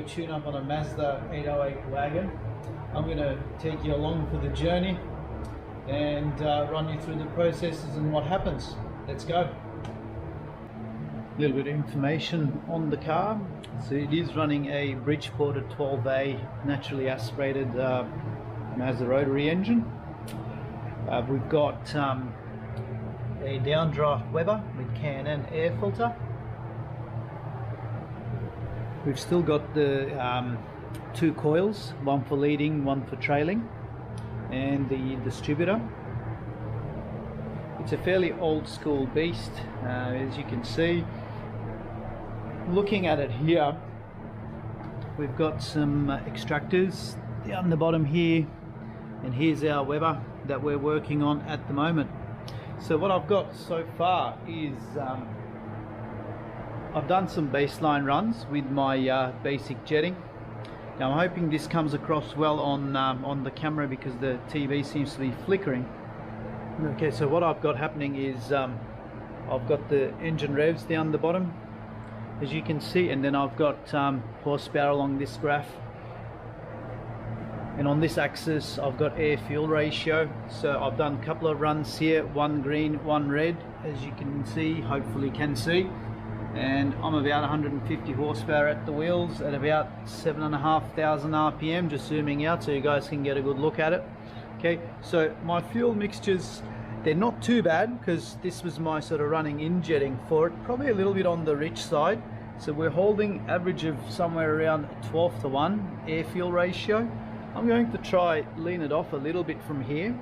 tune-up on a Mazda 808 wagon. I'm going to take you along for the journey and run you through the processes and what happens. Let's go. A little bit of information on the car. So it is running a Bridgeport 12A naturally aspirated Mazda Rotary engine. We've got a downdraft Weber with Can-Am air filter. We've still got the two coils, one for leading, one for trailing, and the distributor. It's a fairly old school beast, as you can see. Looking at it here, we've got some extractors down the bottom here, and here's our Weber that we're working on at the moment. So what I've got so far is I've done some baseline runs with my basic jetting. Now I'm hoping this comes across well on the camera because the TV seems to be flickering. Okay, so what I've got happening is I've got the engine revs down the bottom, as you can see, and then I've got horsepower along this graph, and on this axis I've got air fuel ratio. So I've done a couple of runs here, one green, one red, as you can see, hopefully can see, and I'm about 150 horsepower at the wheels at about 7,500 RPM, just zooming out so you guys can get a good look at it. Okay, so my fuel mixtures, they're not too bad because this was my sort of running in jetting for it, probably a little bit on the rich side. So we're holding average of somewhere around 12:1 air fuel ratio. I'm going to try lean it off a little bit from here,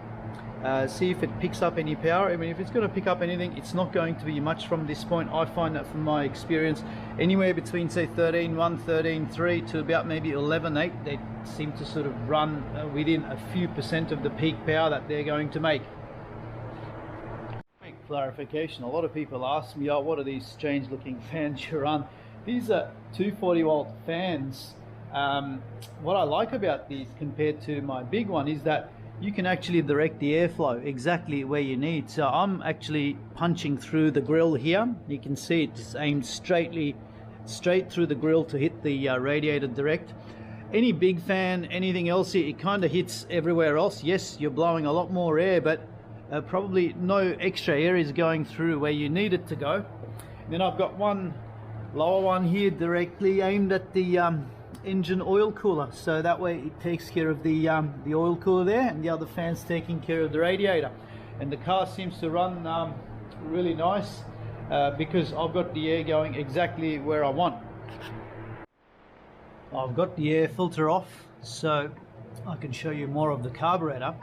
see if it picks up any power. I mean, if it's going to pick up anything, it's not going to be much from this point. I find that from my experience, anywhere between say 13.1, 13.3 to about maybe 11.8, they seem to sort of run within a few percent of the peak power that they're going to make. Clarification, a lot of people ask me, oh, what are these strange looking fans you run? These are 240 volt fans. What I like about these compared to my big one is that you can actually direct the airflow exactly where you need. So I'm actually punching through the grill here. You can see it's aimed straight through the grill to hit the radiator direct. Any big fan, anything else, it kind of hits everywhere else. Yes, you're blowing a lot more air, but probably no extra air is going through where you need it to go. Then I've got one lower one here directly aimed at the engine oil cooler, so that way it takes care of the oil cooler there, and the other fan's taking care of the radiator. And the car seems to run really nice because I've got the air going exactly where I want. I've got the air filter off so I can show you more of the carburetor.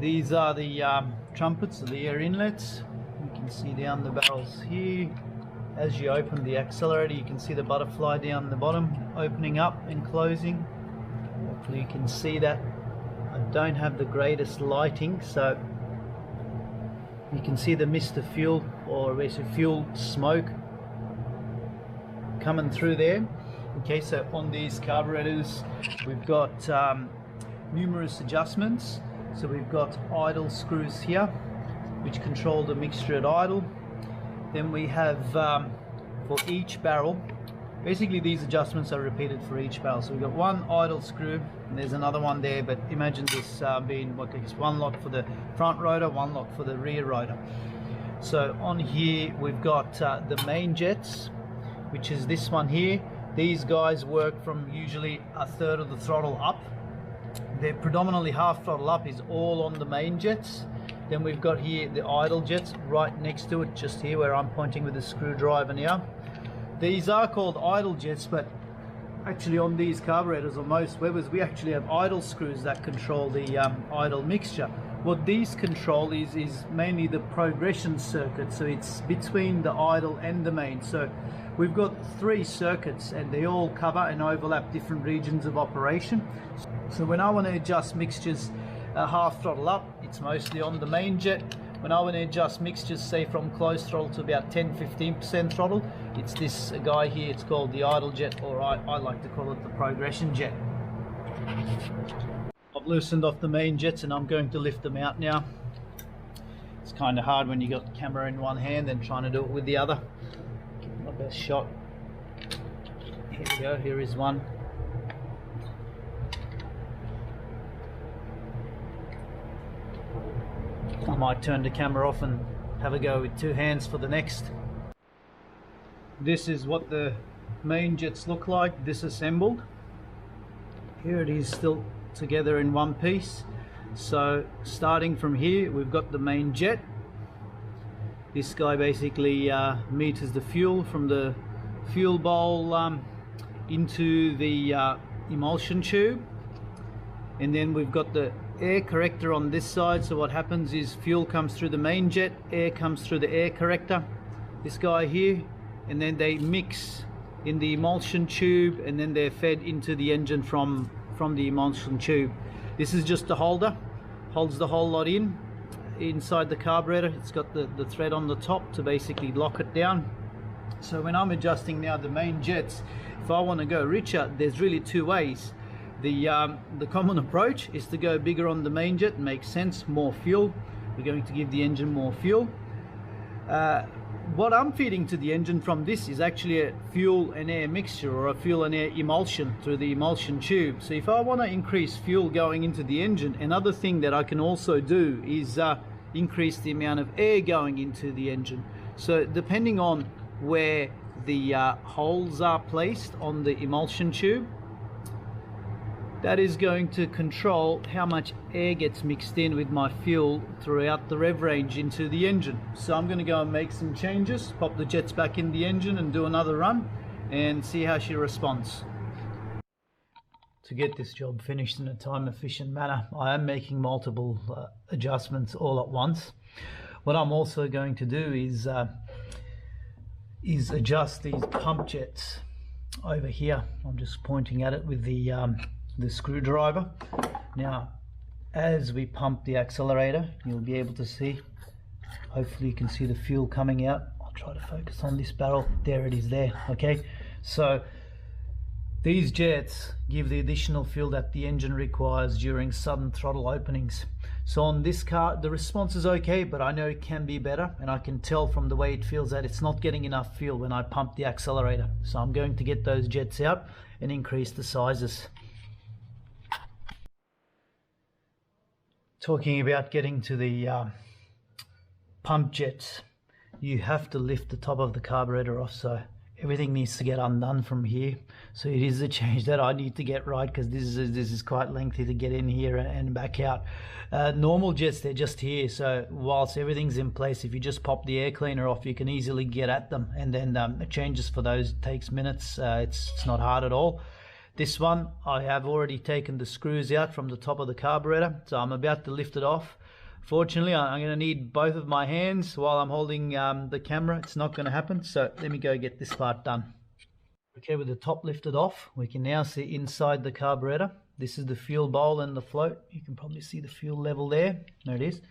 These are the trumpets, or the air inlets. You can see down the barrels here. As you open the accelerator, you can see the butterfly down the bottom opening up and closing. Hopefully you can see that. I don't have the greatest lighting, so you can see the mist of fuel, or basically fuel smoke coming through there. Okay, so on these carburetors we've got numerous adjustments. So we've got idle screws here which control the mixture at idle. Then we have for each barrel, basically these adjustments are repeated for each barrel. So we've got one idle screw and there's another one there, but imagine this being one lot for the front rotor, one lot for the rear rotor. So on here we've got the main jets, which is this one here. These guys work from usually a third of the throttle up. They're predominantly half throttle up is all on the main jets. Then we've got here the idle jets right next to it, just here where I'm pointing with the screwdriver now. These are called idle jets, but actually on these carburetors or most Webers, we actually have idle screws that control the idle mixture. What these control is mainly the progression circuit, so it's between the idle and the main. So we've got 3 circuits and they all cover and overlap different regions of operation. So when I want to adjust mixtures half throttle up, it's mostly on the main jet. When I want to adjust mixtures, say from close throttle to about 10-15% throttle, it's this guy here, it's called the idle jet, or I like to call it the progression jet. I've loosened off the main jets and I'm going to lift them out now. It's kind of hard when you got the camera in one hand and trying to do it with the other. Give it my best shot. Here we go, here is one. I might turn the camera off and have a go with two hands for the next. This is what the main jets look like disassembled. Here it is still together in one piece. So starting from here, we've got the main jet. This guy basically meters the fuel from the fuel bowl into the emulsion tube, and then we've got the air corrector on this side. So what happens is fuel comes through the main jet, air comes through the air corrector, this guy here, and then they mix in the emulsion tube, and then they're fed into the engine from the emulsion tube. This is just the holder, holds the whole lot in inside the carburetor. It's got the thread on the top to basically lock it down. So when I'm adjusting now the main jets, if I want to go richer, there's really two ways. The common approach is to go bigger on the main jet. Makes sense, more fuel. We're going to give the engine more fuel. What I'm feeding to the engine from this is actually a fuel and air mixture, or a fuel and air emulsion through the emulsion tube. So if I want to increase fuel going into the engine, another thing that I can also do is increase the amount of air going into the engine. So depending on where the holes are placed on the emulsion tube, that is going to control how much air gets mixed in with my fuel throughout the rev range into the engine. So I'm going to go and make some changes, pop the jets back in the engine and do another run and see how she responds. To get this job finished in a time efficient manner, I am making multiple adjustments all at once. What I'm also going to do is adjust these pump jets over here. I'm just pointing at it with the screwdriver. Now as we pump the accelerator, you'll be able to see, hopefully you can see the fuel coming out. I'll try to focus on this barrel. There it is there. Okay, so these jets give the additional fuel that the engine requires during sudden throttle openings. So on this car the response is okay, but I know it can be better, and I can tell from the way it feels that it's not getting enough fuel when I pump the accelerator. So I'm going to get those jets out and increase the sizes. Talking about getting to the pump jets, you have to lift the top of the carburetor off, so everything needs to get undone from here. So it is a change that I need to get right, because this is quite lengthy to get in here and back out. Normal jets, they're just here, so whilst everything's in place, if you just pop the air cleaner off, you can easily get at them, and then changes for those takes minutes. It's not hard at all. This one, I have already taken the screws out from the top of the carburetor, so I'm about to lift it off. Fortunately, I'm going to need both of my hands while I'm holding the camera. It's not going to happen, so let me go get this part done. Okay, with the top lifted off, we can now see inside the carburetor. This is the fuel bowl and the float. You can probably see the fuel level there. There it is.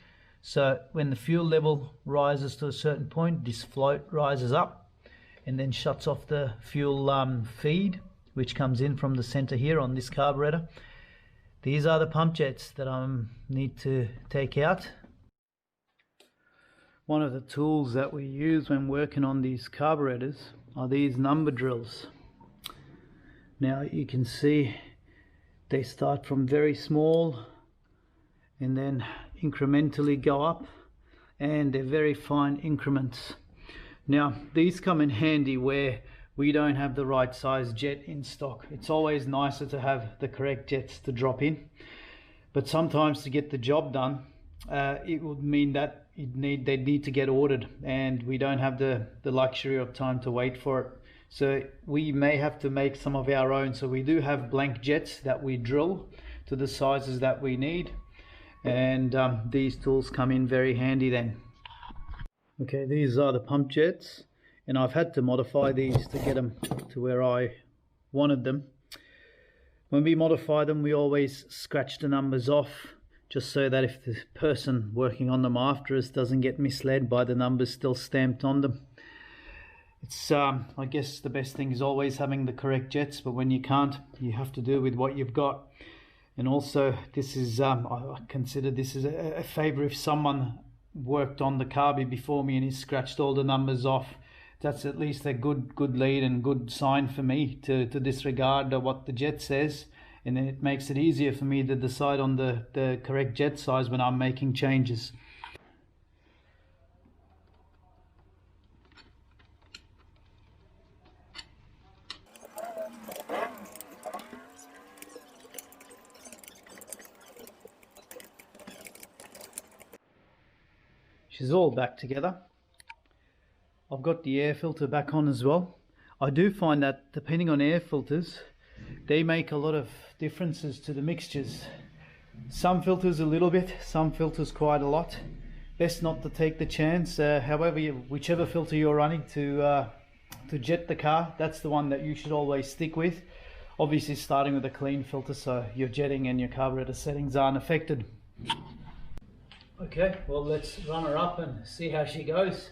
So when the fuel level rises to a certain point, this float rises up and then shuts off the fuel feed, which comes in from the center here on this carburetor. These are the pump jets that I need to take out. One of the tools that we use when working on these carburetors are these number drills. Now you can see they start from very small and then incrementally go up, and they're very fine increments. Now these come in handy where we don't have the right size jet in stock. It's always nicer to have the correct jets to drop in, but sometimes to get the job done, it would mean that they need to get ordered, and we don't have the luxury of time to wait for it. So we may have to make some of our own. So we do have blank jets that we drill to the sizes that we need, and these tools come in very handy then. Okay, these are the pump jets, and I've had to modify these to get them to where I wanted them. When we modify them, we always scratch the numbers off, just so that if the person working on them after us doesn't get misled by the numbers still stamped on them. It's I guess the best thing is always having the correct jets, but when you can't, you have to do with what you've got. And also, this is I consider this is a favor if someone worked on the Carby before me and he scratched all the numbers off. that's at least a good lead and good sign for me to disregard what the jet says, and then it makes it easier for me to decide on the correct jet size when I'm making changes. She's all back together. I've got the air filter back on as well. I do find that depending on air filters, they make a lot of differences to the mixtures. Some filters a little bit, some filters quite a lot. Best not to take the chance. However, whichever filter you're running to jet the car, that's the one that you should always stick with. Obviously starting with a clean filter so your jetting and your carburetor settings aren't affected. Okay, well, let's run her up and see how she goes.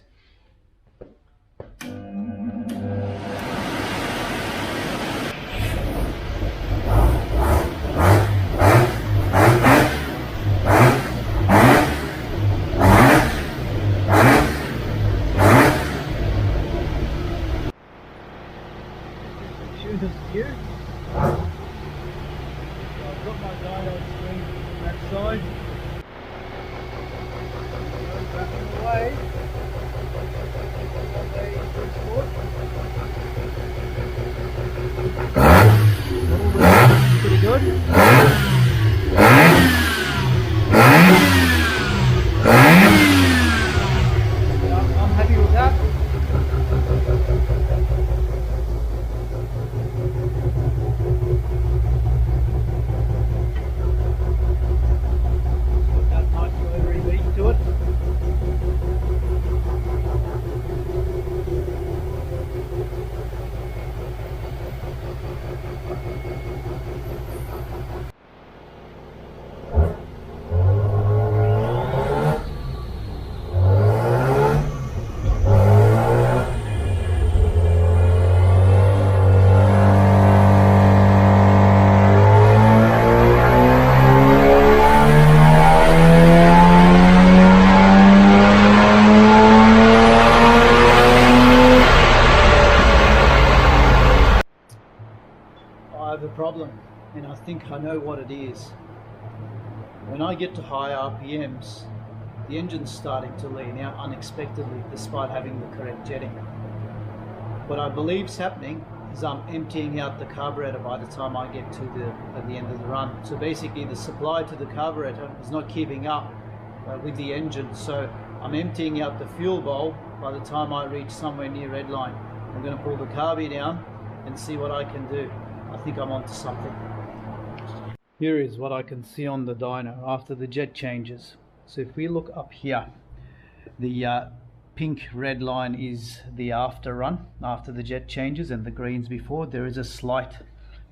Shoot us here. So I've got my Dyno screen on that side. Away. Pretty good. I'm happy with that. That might go every beat to it. I have a problem, and I think I know what it is. When I get to high RPMs, the engine's starting to lean out unexpectedly despite having the correct jetting. What I believe is happening is I'm emptying out the carburetor by the time I get to the end of the run. So basically the supply to the carburetor is not keeping up with the engine, so I'm emptying out the fuel bowl by the time I reach somewhere near redline. I'm going to pull the Carby down and see what I can do. I think I'm onto something. Here is what I can see on the dyno after the jet changes. So if we look up here, the pink red line is the after run, after the jet changes, and the greens before. There is a slight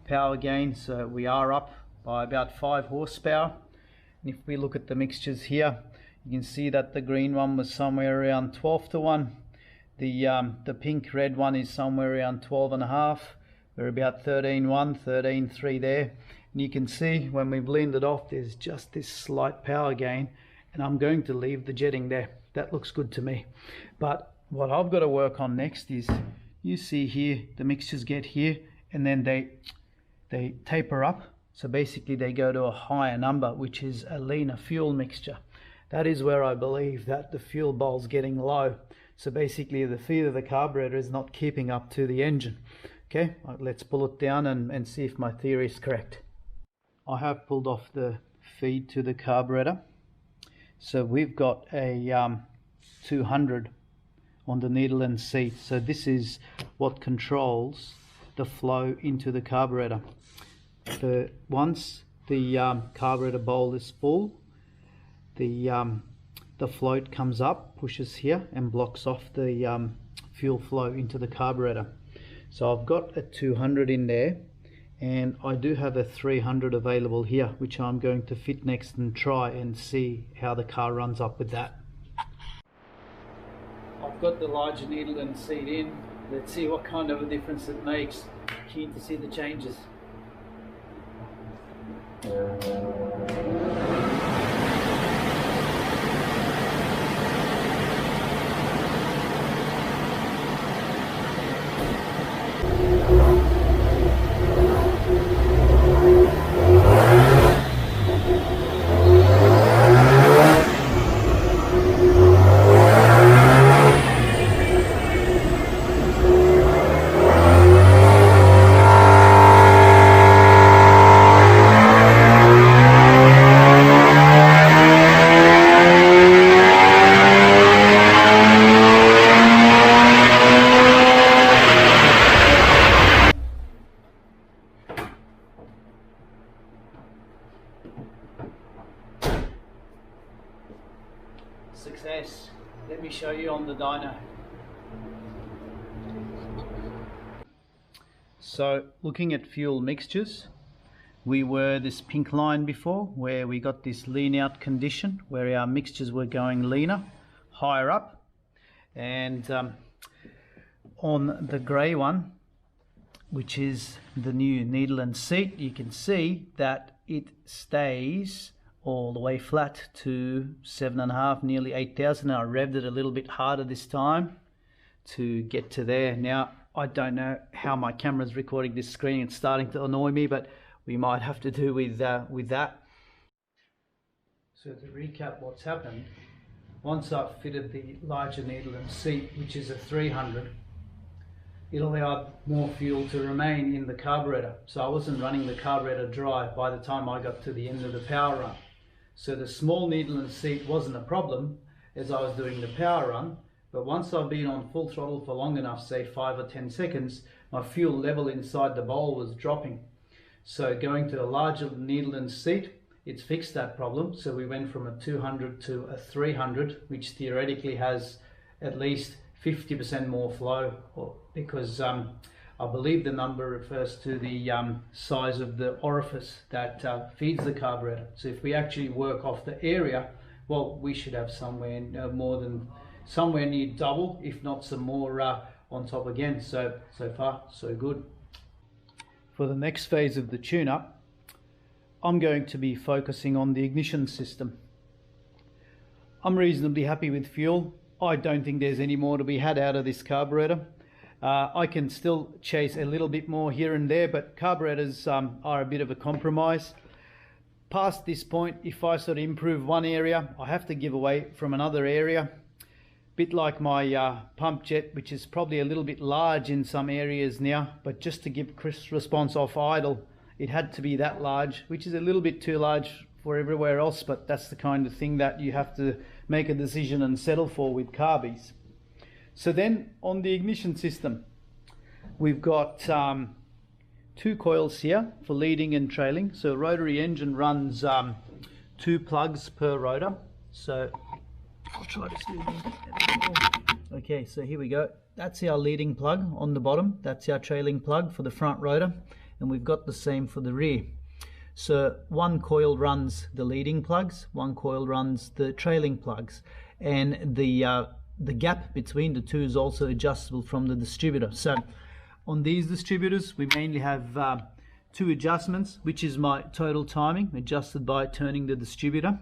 power gain, so we are up by about 5 horsepower. And if we look at the mixtures here, you can see that the green one was somewhere around 12 to 1. The pink red one is somewhere around 12.5. We're about 13.1, 13.3 there. And you can see when we blend it off, there's just this slight power gain, and I'm going to leave the jetting there. That looks good to me. But what I've got to work on next is, you see here, the mixtures get here, and then they taper up. So basically they go to a higher number, which is a leaner fuel mixture. That is where I believe that the fuel bowl's getting low. So basically the feed of the carburetor is not keeping up to the engine. Okay, let's pull it down and see if my theory is correct. I have pulled off the feed to the carburetor. So we've got a 200 on the needle and seat. So this is what controls the flow into the carburetor. Once the carburetor bowl is full, the float comes up, pushes here, and blocks off the fuel flow into the carburetor. So I've got a 200 in there, and I do have a 300 available here, which I'm going to fit next and try and see how the car runs up with that. I've got the larger needle and seat in. Let's see what kind of a difference it makes. Keen to see the changes. success. Let me show you on the dyno. So looking at fuel mixtures, we were this pink line before where we got this lean out condition where our mixtures were going leaner, higher up, and on the grey one, which is the new needle and seat, you can see that it stays all the way flat to 7.5, nearly 8,000. I revved it a little bit harder this time to get to there. Now, I don't know how my camera's recording this screen. It's starting to annoy me, but we might have to do with that. So to recap what's happened, once I've fitted the larger needle and seat, which is a 300, it allowed more fuel to remain in the carburetor. So I wasn't running the carburetor dry by the time I got to the end of the power run. So the small needle and seat wasn't a problem as I was doing the power run, but once I've been on full throttle for long enough, say 5 or 10 seconds, my fuel level inside the bowl was dropping. So going to a larger needle and seat, it's fixed that problem. So we went from a 200 to a 300, which theoretically has at least 50% more flow, because I believe the number refers to the size of the orifice that feeds the carburetor. So if we actually work off the area, well, we should have somewhere near double, if not some more on top again. So far, so good. For the next phase of the tune-up, I'm going to be focusing on the ignition system. I'm reasonably happy with fuel. I don't think there's any more to be had out of this carburetor. I can still chase a little bit more here and there, but carburetors are a bit of a compromise. Past this point, if I sort of improve one area, I have to give away from another area. Bit like my pump jet, which is probably a little bit large in some areas now, but just to give crisp response off idle, it had to be that large, which is a little bit too large for everywhere else, but that's the kind of thing that you have to make a decision and settle for with Carbys. So then on the ignition system, we've got 2 coils here for leading and trailing. So rotary engine runs 2 plugs per rotor. So I'll try to see. Okay, so here we go. That's our leading plug on the bottom. That's our trailing plug for the front rotor. And we've got the same for the rear. So one coil runs the leading plugs, one coil runs the trailing plugs, and the gap between the two is also adjustable from the distributor. So on these distributors, we mainly have 2 adjustments, which is my total timing adjusted by turning the distributor.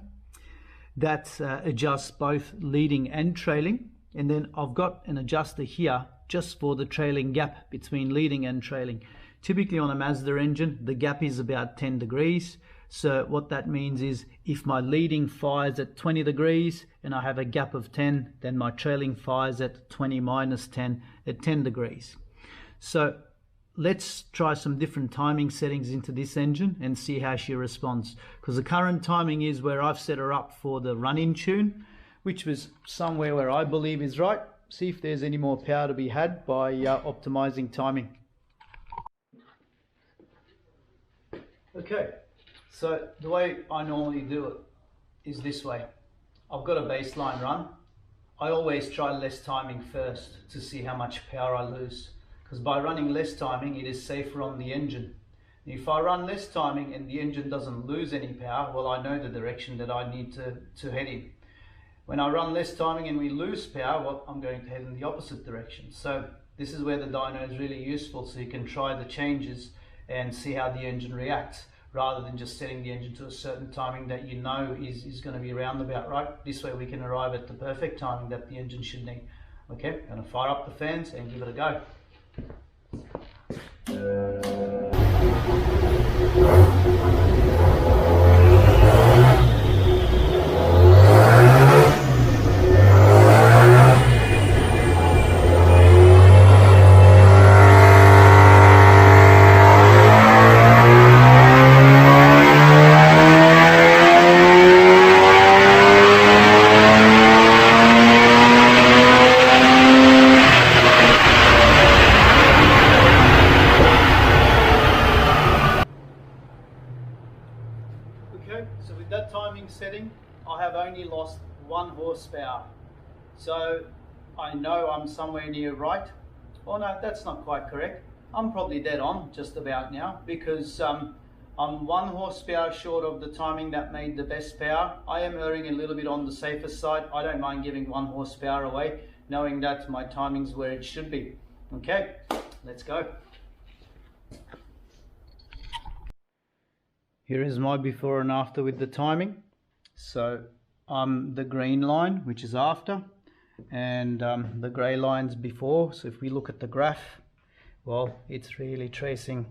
That adjusts both leading and trailing, and then I've got an adjuster here just for the trailing gap between leading and trailing. Typically on a Mazda engine, the gap is about 10 degrees. So what that means is if my leading fires at 20 degrees and I have a gap of 10, then my trailing fires at 20 minus 10 at 10 degrees. So let's try some different timing settings into this engine and see how she responds. Because the current timing is where I've set her up for the run-in tune, which was somewhere where I believe is right. See if there's any more power to be had by optimizing timing. Okay, so the way I normally do it is this way. I've got a baseline run. I always try less timing first to see how much power I lose, because by running less timing, it is safer on the engine. If I run less timing and the engine doesn't lose any power, well, I know the direction that I need to head in. When I run less timing and we lose power, well, I'm going to head in the opposite direction. So this is where the dyno is really useful, so you can try the changes and see how the engine reacts, rather than just setting the engine to a certain timing that you know is going to be roundabout right. This way we can arrive at the perfect timing that the engine should need. Okay, I'm going to fire up the fans and give it a go. Okay, so with that timing setting, I have only lost 1 horsepower. So I know I'm somewhere near right. Oh no, that's not quite correct. I'm probably dead on just about now, because I'm 1 horsepower short of the timing that made the best power. I am erring a little bit on the safer side. I don't mind giving 1 horsepower away, knowing that my timing's where it should be. Okay, let's go. Here is my before and after with the timing. So I'm the green line, which is after, and the grey line's before. So if we look at the graph, well, it's really tracing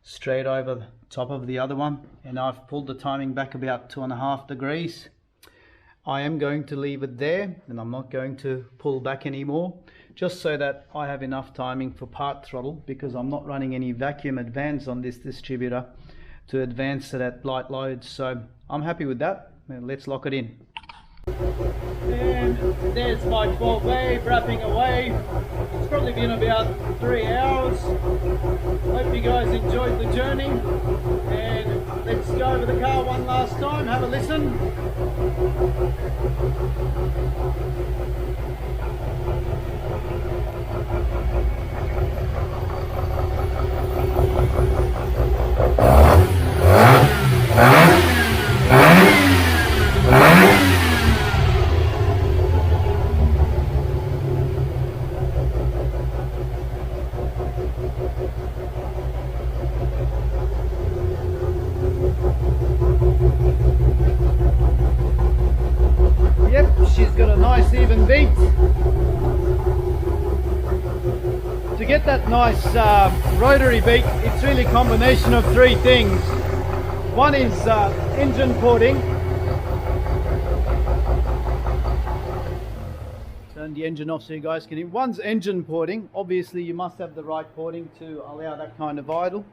straight over the top of the other one, and I've pulled the timing back about 2.5 degrees. I am going to leave it there, and I'm not going to pull back anymore, just so that I have enough timing for part throttle, because I'm not running any vacuum advance on this distributor to advance it at light loads. So I'm happy with that. Let's lock it in. And there's my 12 wave wrapping away. It's probably been about 3 hours. Hope you guys enjoyed the journey, and let's go over the car one last time, have a listen. She's got a nice even beat. To get that nice rotary beat, it's really a combination of 3 things. One is engine porting. Turn the engine off so you guys can hear. One's engine porting. Obviously you must have the right porting to allow that kind of idle.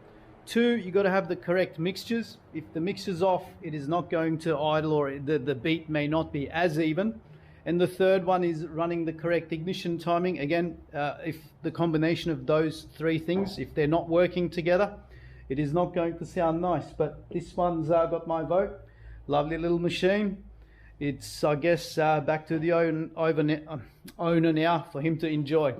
2, you got to have the correct mixtures. If the mixture's off, it is not going to idle, or the beat may not be as even. And the 3rd one is running the correct ignition timing. Again, if the combination of those 3 things, if they're not working together, it is not going to sound nice. But this one's got my vote. Lovely little machine. It's, I guess, back to the owner now for him to enjoy.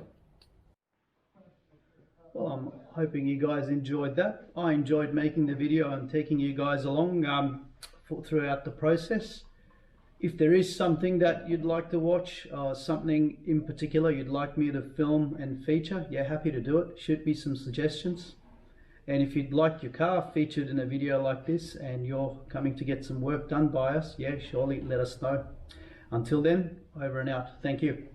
Well, I'm hoping you guys enjoyed that. I enjoyed making the video and taking you guys along throughout the process. If there is something that you'd like to watch, or something in particular you'd like me to film and feature, yeah, happy to do it. Shoot me some suggestions. And if you'd like your car featured in a video like this and you're coming to get some work done by us, yeah, surely let us know. Until then, over and out. Thank you.